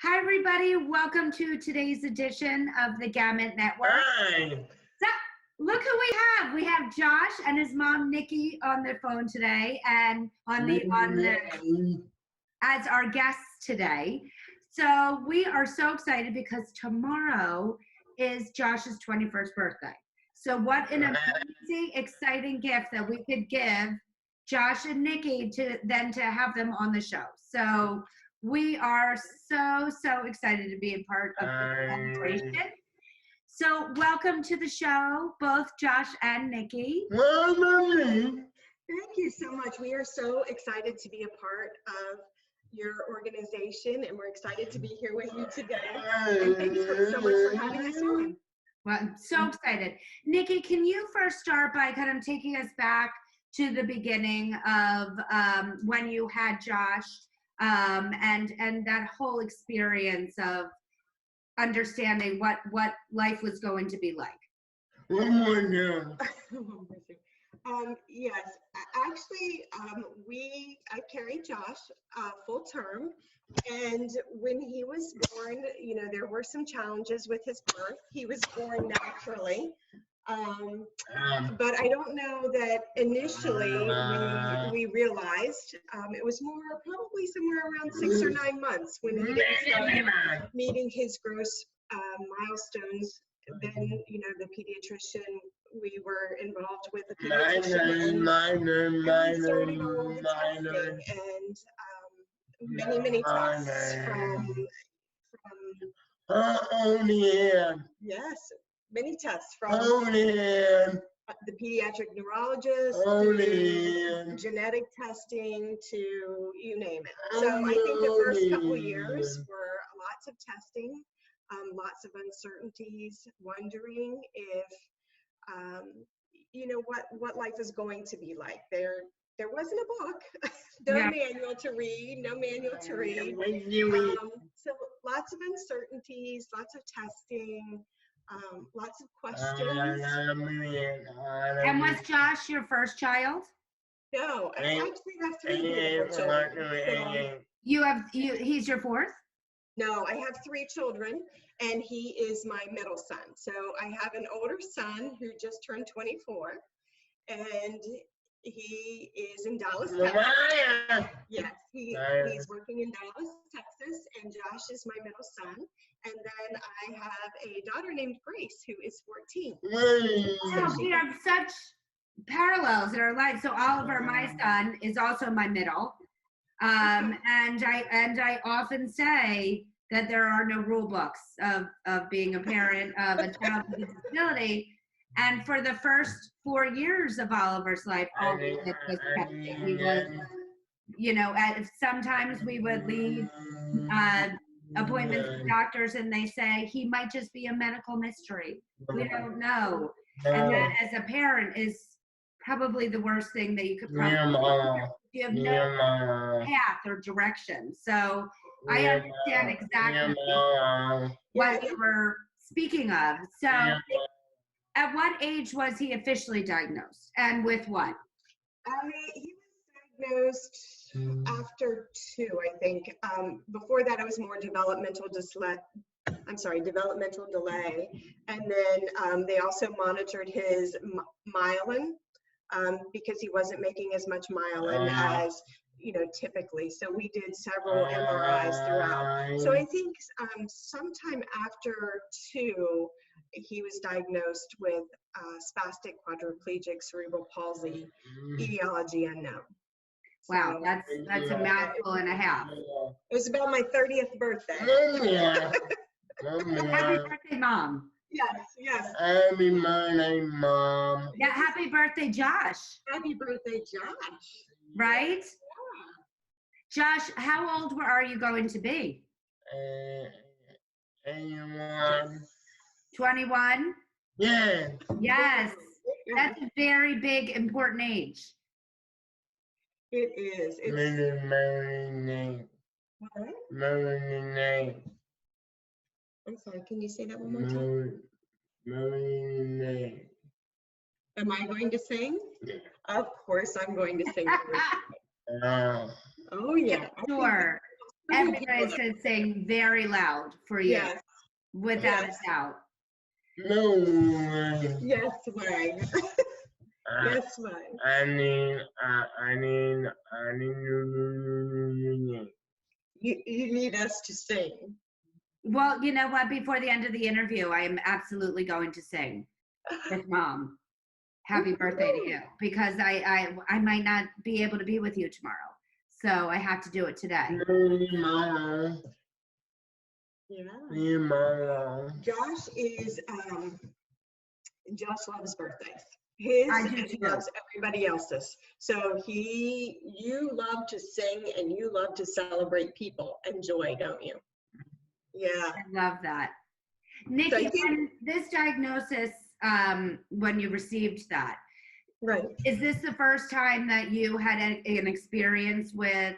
Hi, everybody. Welcome to today's edition of the Gamut Network. Hi. So, look who we have. We have Josh and his mom, Nicki, on the phone today, and as our guests today. So we are so excited because tomorrow is Josh's 21st birthday. So what an amazing, exciting gift that we could give Josh and Nicki to have them on the show. So we are so excited to be a part of the celebration. So welcome to the show, both Josh and Nicki. Thank you so much. We are so excited to be a part of your organization, and we're excited to be here with you today. And thanks so much for having us on. Well, I'm so excited. Nicki, can you first start by kind of taking us back to the beginning of when you had Josh and that whole experience of understanding what life was going to be like? Yes, actually, I carried Josh full term, and when he was born, there were some challenges with his birth. He was born naturally, but I don't know that initially when we realized it was probably somewhere around 6 or 9 months when he started meeting his gross milestones. Then, the pediatrician, we were involved with the pediatrician, and we started all the testing and many tests yes, many tests from the pediatric neurologist, to genetic testing, to you name it. So I think the first couple of years were lots of testing, lots of uncertainties, wondering if what life is going to be like. There wasn't a book, no manual to read. So lots of uncertainties, lots of testing, lots of questions. And was Josh your first child? No, I actually have 3 beautiful children. So, he's your fourth? No, I have 3 children, and he is my middle son. So I have an older son who just turned 24, and he is in Dallas, Texas. Yes, he's working in Dallas, Texas, and Josh is my middle son. And then I have a daughter named Grace who is 14. So we have such parallels in our lives. So Oliver, my son, is also my middle. And I often say that there are no rule books of being a parent of a child with a disability. And for the first 4 years of Oliver's life, all we did was testing. We would, sometimes we would leave appointments with doctors and they say he might just be a medical mystery. We don't know. And that as a parent is probably the worst thing that you could probably do. You have no path or direction. So I understand exactly what you were speaking of. So at what age was he officially diagnosed, and with what? He was diagnosed after 2, I think. Before that, it was more developmental delay. And then they also monitored his myelin because he wasn't making as much myelin as typically. So we did several MRIs throughout. So I think sometime after 2, he was diagnosed with spastic quadriplegic cerebral palsy, etiology unknown. Wow, so, that's a mouthful and a half. It was about my 30th birthday. Happy birthday, Mom. Yes. Happy birthday, Mom. Yeah, happy birthday, Josh. Happy birthday, Josh. Right? Yeah. Josh, how old are you going to be? 21. 21? Yeah. Yes. That's a very big, important age. It is. I'm sorry, can you say that one more time? Am I going to sing? Yeah. Of course I'm going to sing. Oh yeah. Sure. Everybody's going to sing very loud for you, Yes, without yes. a doubt. No way. yes, Wang. Uh, Yes, Wang. I need You need us to sing. Well, you know what? Before the end of the interview, I am absolutely going to sing with Mom. Happy birthday to you, because I might not be able to be with you tomorrow, so I have to do it today. Yeah. Josh is Josh loves birthdays. His I do and he too. loves everybody else's. So you love to sing and you love to celebrate people and joy, don't you? Yeah. I love that. So Nicki, I think- when this diagnosis, when you received that, Right. is this the first time that you had an experience with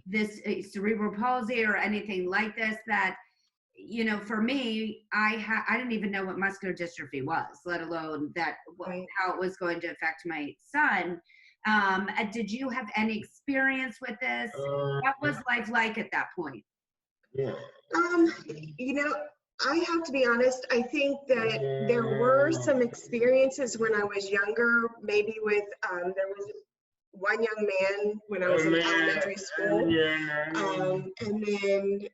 this cerebral palsy or anything like this? That, you know, for me, I didn't even know what muscular dystrophy was, let alone that Right. how it was going to affect my son. Did you have any experience with this? What was life like at that point? Yeah. You know, I have to be honest, I think that there were some experiences when I was younger, maybe with there was one young man when I was in elementary school. And then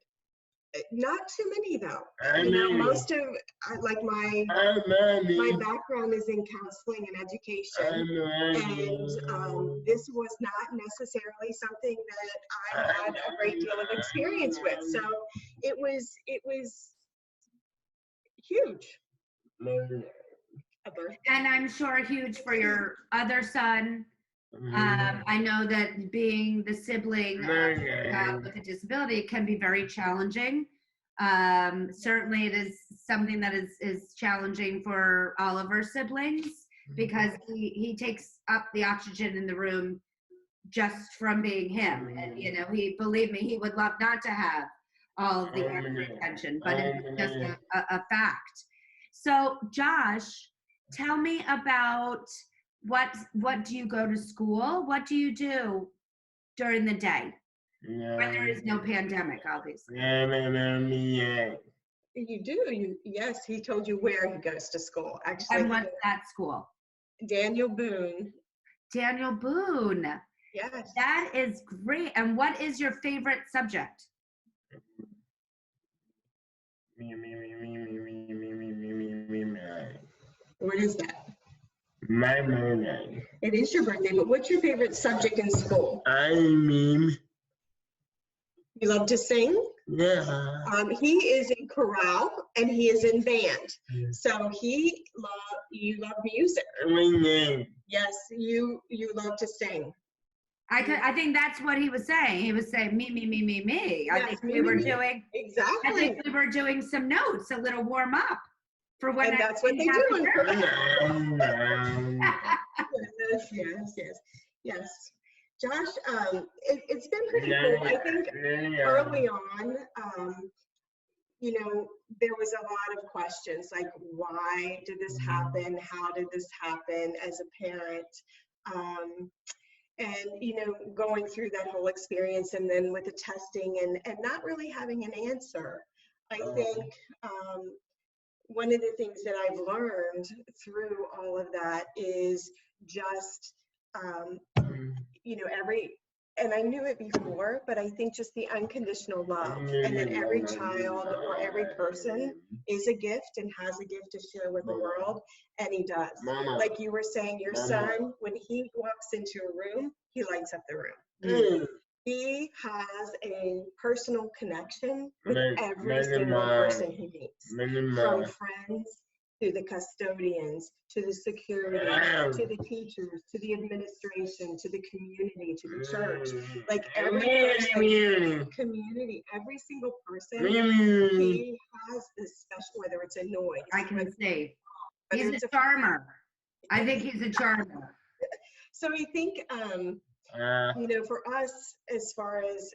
not too many though. You know, most of like my background is in counseling and education, and this was not necessarily something that I had a great deal of experience with. So it was huge. A birthday. And I'm sure huge for your other son. I know that being the sibling with a disability can be very challenging. Certainly it is something that is challenging for all of our siblings, because he takes up the oxygen in the room just from being him. And, you know, believe me, he would love not to have all of the extra attention, but it's just a fact. So Josh, tell me about what do you go to school? What do you do during the day when there is no pandemic, obviously? You do. Yes, he told you where he goes to school. Actually, And what's that school? Daniel Boone. Daniel Boone. Yes. That is great. And what is your favorite subject? What is that? My birthday. It is your birthday, but what's your favorite subject in school? I You love to sing? yeah. He is in chorale and he is in band. So you love music. Yes, you love to sing. I think that's what he was saying. He was saying me, me, me, me, me. I Yes, think me, we me, were me. doing Exactly. I think we were doing some notes, a little warm up for when And that's what they do in chorale. Yes. Josh, it's been pretty cool. I think early on, you know, there was a lot of questions like, why did this happen? How did this happen as a parent? And, you know, going through that whole experience and then with the testing and not really having an answer. I think one of the things that I've learned through all of that is just, you know, and I knew it before, but I think just the unconditional love, and that every child or every person is a gift and has a gift to share with the world, and he does. Like you were saying, your son, when he walks into a room, he lights up the room. He has a personal connection with every single person he meets, from friends to the custodians, to the security, to the teachers, to the administration, to the community, to the church. Like every person, community, every single person, he has this special, whether it's a noise. I can see. He's a charmer. I think he's a charmer. So I think, you know, for us, as far as,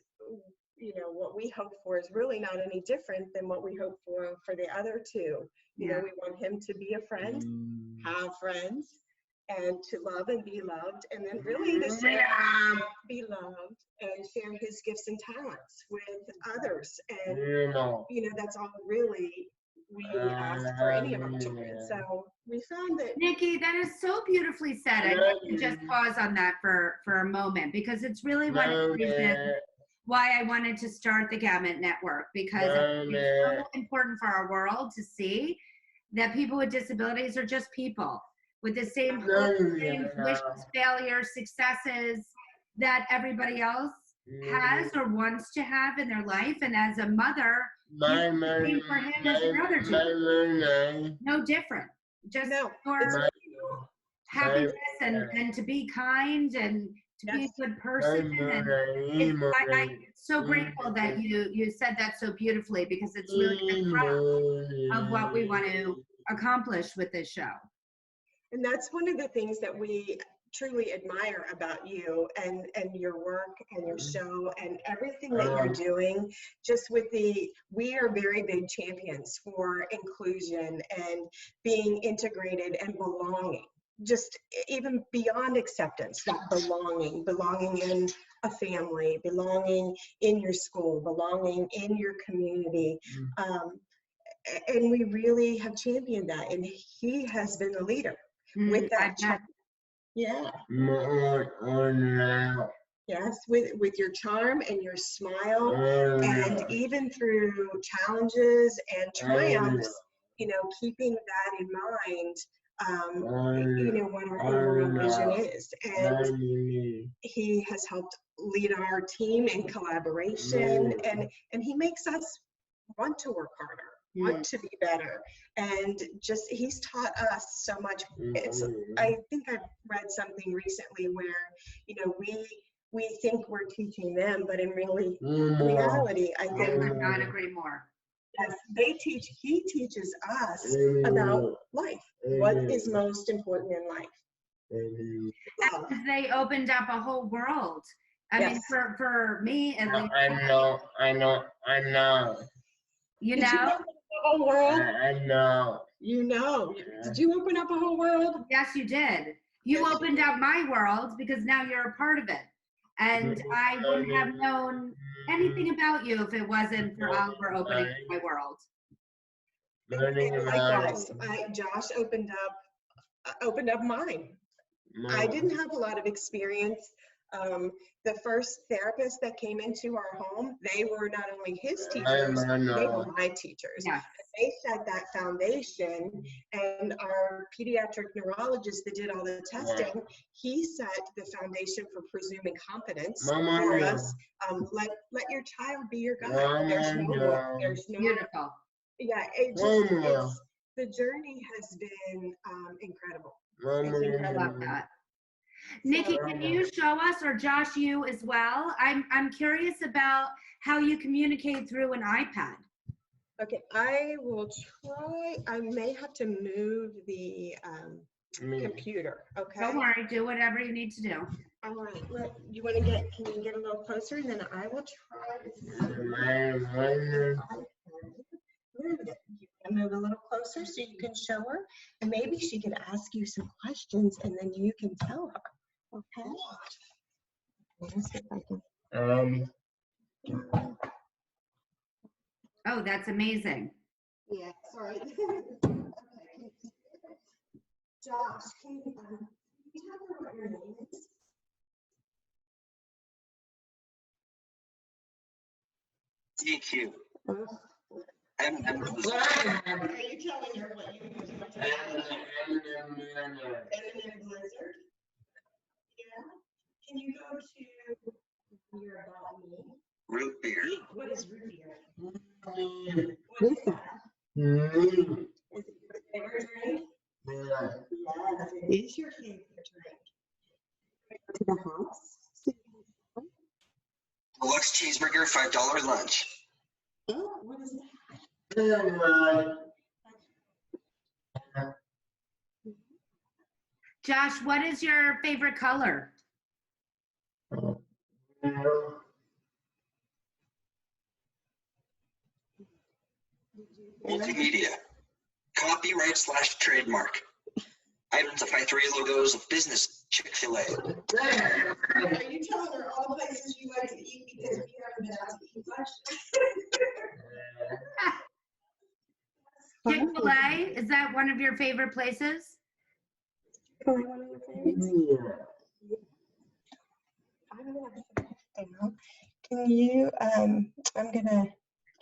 you know, what we hope for is really not any different than what we hope for the other two. You know, we want him to be a friend, have friends, and to love and be loved, and then really to say, be loved and share his gifts and talents with others. And, that's all really we ask for any of our children. So we found that. Nicki, that is so beautifully said. I'd like to just pause on that for a moment, because it's really one of the reasons why I wanted to start the Gamut Network, because it's so important for our world to see that people with disabilities are just people with the same hopes, dreams, wishes, failures, successes that everybody else has or wants to have in their life. And as a mother, you do the same for him as your other two. No different. Just for happiness and to be kind and to be a good person. And I'm so grateful that you said that so beautifully, because it's really the crux of what we want to accomplish with this show. And that's one of the things that we truly admire about you and your work and your show and everything that you're doing. Just with we are very big champions for inclusion and being integrated and belonging, just even beyond acceptance, that belonging in a family, belonging in your school, belonging in your community. And we really have championed that, and he has been the leader with that. Yeah. Yes, with your charm and your smile, and even through challenges and triumphs, keeping that in mind, what our overall vision is. And he has helped lead our team in collaboration, and he makes us want to work harder, want to be better, and just he's taught us so much. I think I've read something recently where we think we're teaching them, but in reality, I think I could not agree more. Yes, he teaches us about life, what is most important in life. And they opened up a whole world. I mean, for me at least. I know. You Did know? You open up a whole world? I know. You know. Did you open up a whole world? Yes, you did. You opened up my world, because now you're a part of it. And I wouldn't have known anything about you if it wasn't for Oliver opening my world. Likewise, Josh opened up mine. I didn't have a lot of experience. The first therapist that came into our home, they were not only his teachers, they were my teachers. Yeah. They set that foundation, and our pediatric neurologist that did all the testing, he set the foundation for presuming competence for us. Let your child be your guide. There's no more. There's no. Beautiful. Yeah, the journey has been incredible. I love that. Nicki, can you show us, or Josh, you as well? I'm curious about how you communicate through an iPad. Okay, I will try. I may have to move the computer. Okay. Don't worry. Do whatever you need to do. All right. You want to can you get a little closer, and then I will try. You can move a little closer so you can show her, and maybe she can ask you some questions, and then you can tell her. Okay. Let's see if I can. Oh, that's amazing. Yeah, sorry. Josh, can you tell me what your name is? DQ. Are you telling her what you do? Blizzard. Yeah. Can you go to your About Me? Root beer. What is root beer? What is that? Is it your favorite drink? Yes, it is your favorite drink. To the house. Deluxe cheeseburger, $5 lunch. Oh, what is that? Josh, what is your favorite color? Multimedia. Copyright / trademark. Identify 3 logos of business Chick-fil-A. Are you telling her all the places you like to eat because we haven't been out to eat much? Chick-fil-A, is that one of your favorite places? One of your favorites? Yeah. I'm gonna put that down. Can you,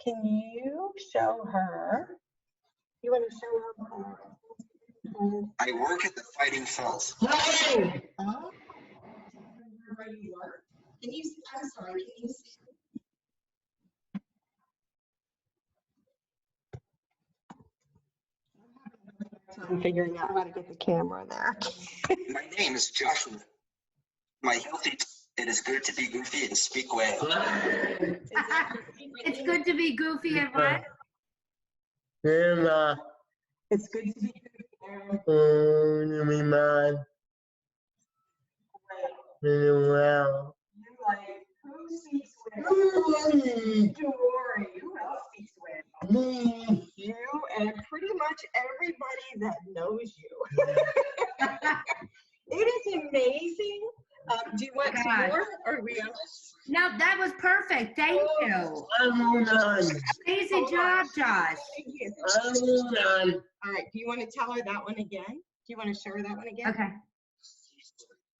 can you show her? You want to show her? I work at the Fighting Falls. Oh. Where you work? Can you, I'm sorry, can you see? I'm figuring out how to get the camera there. My name is Joshua. My healthy, it is good to be goofy and speak well. It's good to be goofy and what? Emma, It's good to be you mean man? Well. You like, who speaks well? Dory. Who else speaks well? Me. You and pretty much everybody that knows you. It is amazing. Do you want some God. more? Or we? No, that was perfect. Thank you. I'm done. Amazing job, Josh. Thank you. I'm done. All right. Do you want to tell her that one again? Do you want to show her that one again? Okay.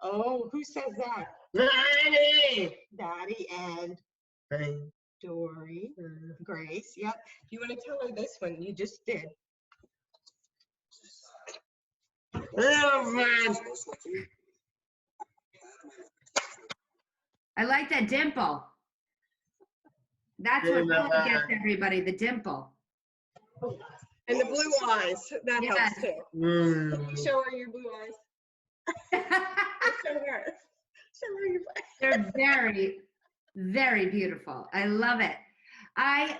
Oh, who says that? Daddy. Daddy and Hey. Dory. Grace. Yep. Do you want to tell her this one? You just did. Little man. I like that dimple. That's what really gets everybody, the dimple. And the blue eyes. That Yes. helps too. Show her your blue eyes. Show her. Show her your blue eyes. They're very, very beautiful. I love it. I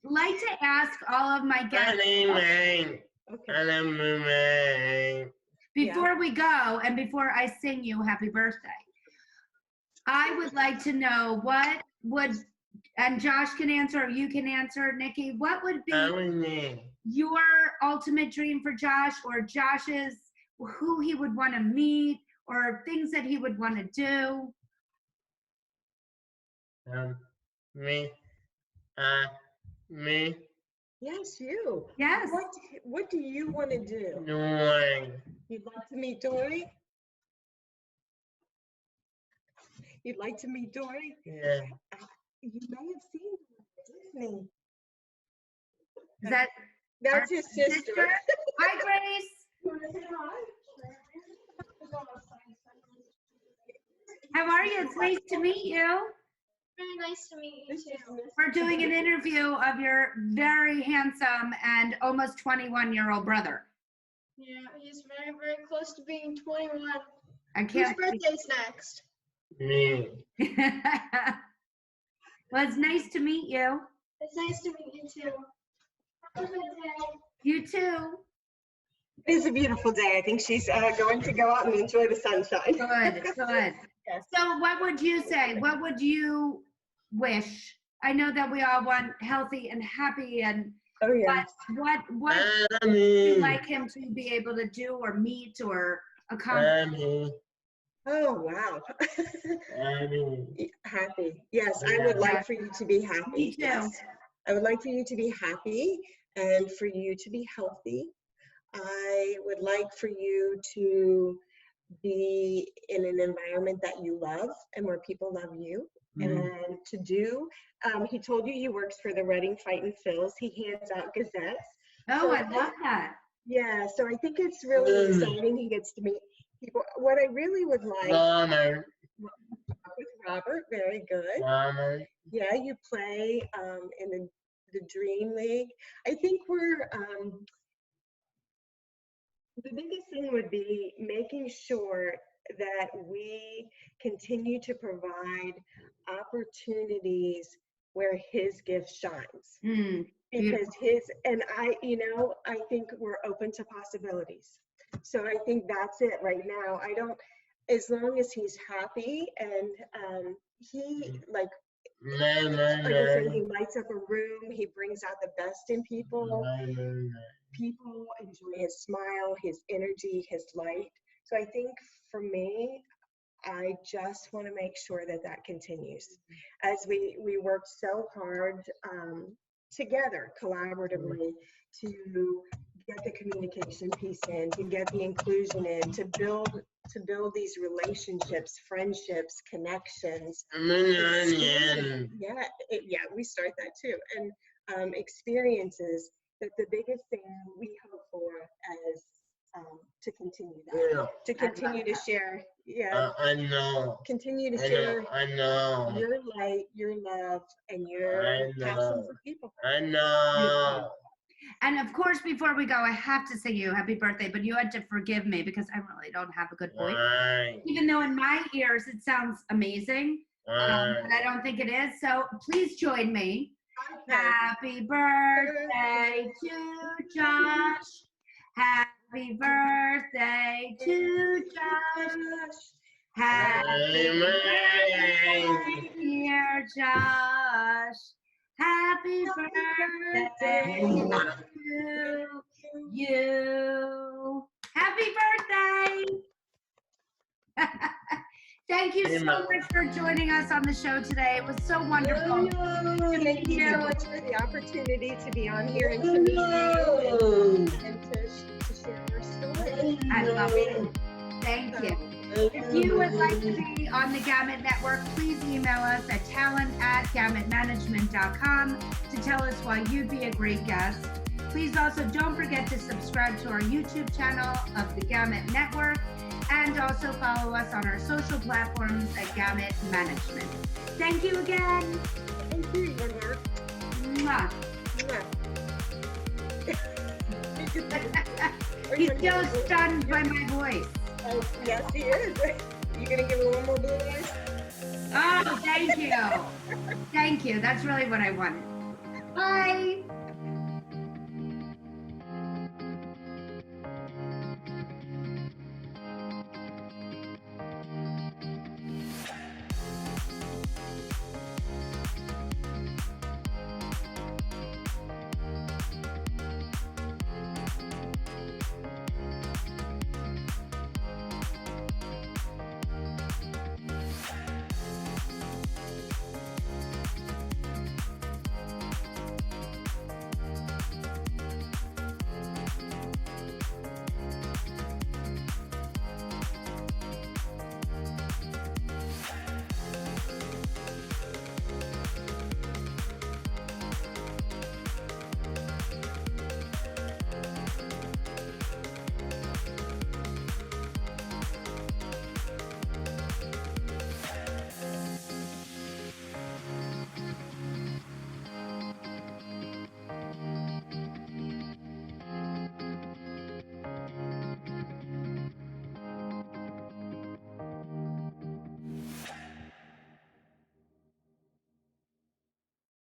like to ask all of my guests Okay. before we go and before I sing you happy birthday. I would like to know what would, and Josh can answer or you can answer, Nicki, what would be your ultimate dream for Josh or Josh's, who he would want to meet or things that he would want to do? Me. Yes, you. Yes. What do you want to do? Doing. You'd like to meet Dory? You'd like to meet Dory? Yeah. You may have seen Disney. Is that That's his sister. Hi, Grace. You wanna say hi? How are you? It's nice to meet you. Very nice to meet you too. We're doing an interview of your very handsome and almost 21-year-old brother. Yeah, he's very, very close to being 21. I Whose can't. birthday's next? Me. Well, it's nice to meet you. It's nice to meet you too. Have a good day. You too. It is a beautiful day. I think she's going to go out and enjoy the sunshine. Good, good. Yes. So what would you say? What would you wish? I know that we all want healthy and happy and Oh, yeah. what would you like him to be able to do or meet or accomplish? Oh, wow. Happy. Yes, I would like for you to be happy. Me too. Yes. I would like for you to be happy and for you to be healthy. I would like for you to be in an environment that you love and where people love you. And to do, he told you he works for the Reading Fighting Phils. He hands out gazettes. Oh, I love that. Yeah, so I think it's really exciting. He gets to meet people. What I really would like with Robert, very good. Yeah, you play in the Dream League. I think we're, the biggest thing would be making sure that we continue to provide opportunities where his gift shines. Because I think we're open to possibilities. So I think that's it right now. As long as he's happy and he, like, No, no, Like I said, no. he lights up a room. He brings out the best in people. No, no, no. People enjoy his smile, his energy, his light. So I think for me, I just want to make sure that that continues as we work so hard together collaboratively to get the communication piece in, to get the inclusion in, to build these relationships, friendships, connections. No, no, no. Yeah, we start that too. And experiences, that the biggest thing we hope for as to continue that, Yeah, to continue to share, I know. continue to I share know. I know. your light, your love, and your I passion know. for people. I know. And of course, before we go, I have to sing you happy birthday, but you had to forgive me because I really don't have a good voice. Why? Even though in my ears it sounds amazing, Why? but I don't think it is. So please join me. Okay. Happy birthday to Josh. Happy birthday to Josh. Happy birthday, dear Josh. Happy birthday to you. Happy birthday. Thank you so much for joining us on the show today. It was so wonderful. Thank you so much for the opportunity to be on here and to meet you and to share our story. I love it. Thank you. If you would like to be on the Gamut Network, please email us at talent@gamutmanagement.com to tell us why you'd be a great guest. Please also don't forget to subscribe to our YouTube channel of the Gamut Network and also follow us on our social platforms at Gamut Management. Thank you again. Thank you, your heart. Mwah. He's so stunned by my voice. Oh, yes, he is. You gonna give him one more blue eyes? Oh, thank you. Thank you. That's really what I wanted. Bye.